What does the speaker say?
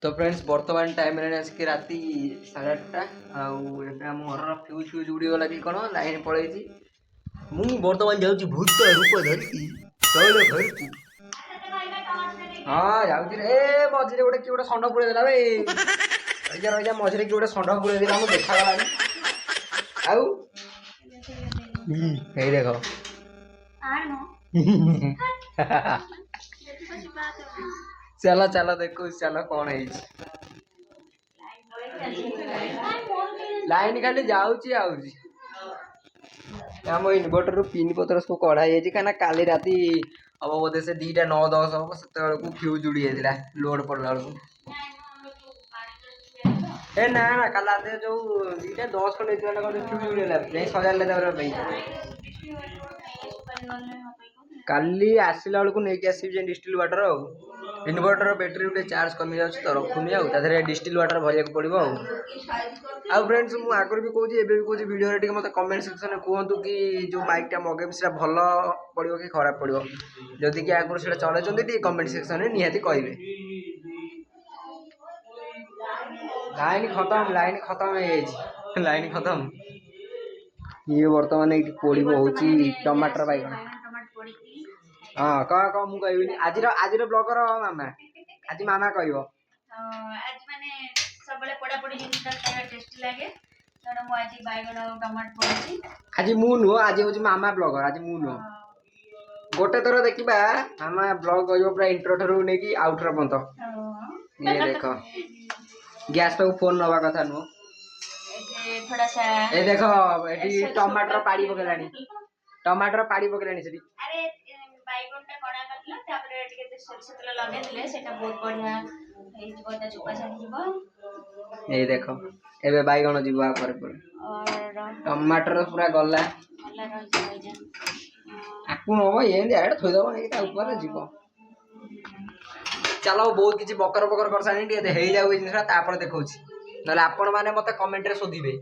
तो फ्रेंड्स बर्तमान टाइम आसिक राति 8:30 आम घर फ्यूज फ्यूज उड़ीगला कि कौन लाइन पलैसी मुझे बर्तमान जाऊँ भूत रूप धरिकी तैल घर को हाँ जाऊँ रे मझे गोटे किए गोटे षंढ पुड़ेदेला भाई रही रही मझे किए गोटे षंढ पुड़ेदेला मुझे देखा आउ देख चलो चलो देखो चलो कौन है लाइन खाली जाऊँगी आऊँगी आम इनवर्टर पिन पत्र सब कढ़ाई कहीं काली राति हम बोधे से 2टा 9:10 हम से फ्यूज उड़ी जाता लोड पड़ा बेलू ए ना ना कल रात जो 2टा 10 खंड फ्यूज उड़ेगा सजाड़े काली आसला बेलू नहीं आसवे डिस्टिल वाटर इनवर्टर बैटेरी गोटे चार्ज कमी जाऊँगी तो रखुनी आगे डिस्टिल वाटर भरिया पड़ो आउ फ्रेंड्स मुझे आगर भी कहूँ भी कहूँ वीडियो मत कमेंट सेक्शन में कहतु कि जो बाइकटा मगेबी से भल पड़ो कि खराब पड़ो जदि कि आगुरी से चलते कमेंट सेक्शन में निहाती कहे लाइन खत्म लाइन खत्म ये बर्तमान ये पोड़ हो टमाटर बैगण हाँ कह मुझे आज ब्लगर मामा आज मामा कह आज माने सबले पोड़ा पोड़ी जिनिस खाଇବା टेस्टी लागे तेणु मु आज बैगन और टमाटर पोड़ी आज मु नुह आज हूँ मामा ब्लगर आज मु नुह गोटे थर देखा मामा ब्लग कह पूरा इंट्रो ठारू नहीं आउटर पर्यंत ये देख गैस टाक फोन नवा कथा नुह थोड़ा सा ए देख ये टमाटर पाड़ी पकेलानी टमाटर पाड़ी पकेलानी सेठी अरे बैगनटा कणा करला तापर टिके सरस तेल लगे दिले सेटा बहुत बढ़िया हेइ जबो ता चुपा छाडी जबो ए देख एबे बैगन जीवा पर और टमाटर पूरा गला गला रही जा आकु नब ये ऐड थोई दबो नहीं ता ऊपर जीवो चलो बहुत किसी बकर बकर कर सानी हो जाऊ जिनसा तापर देखौछि नले आपण माने मते कमेंट रे सोधिबे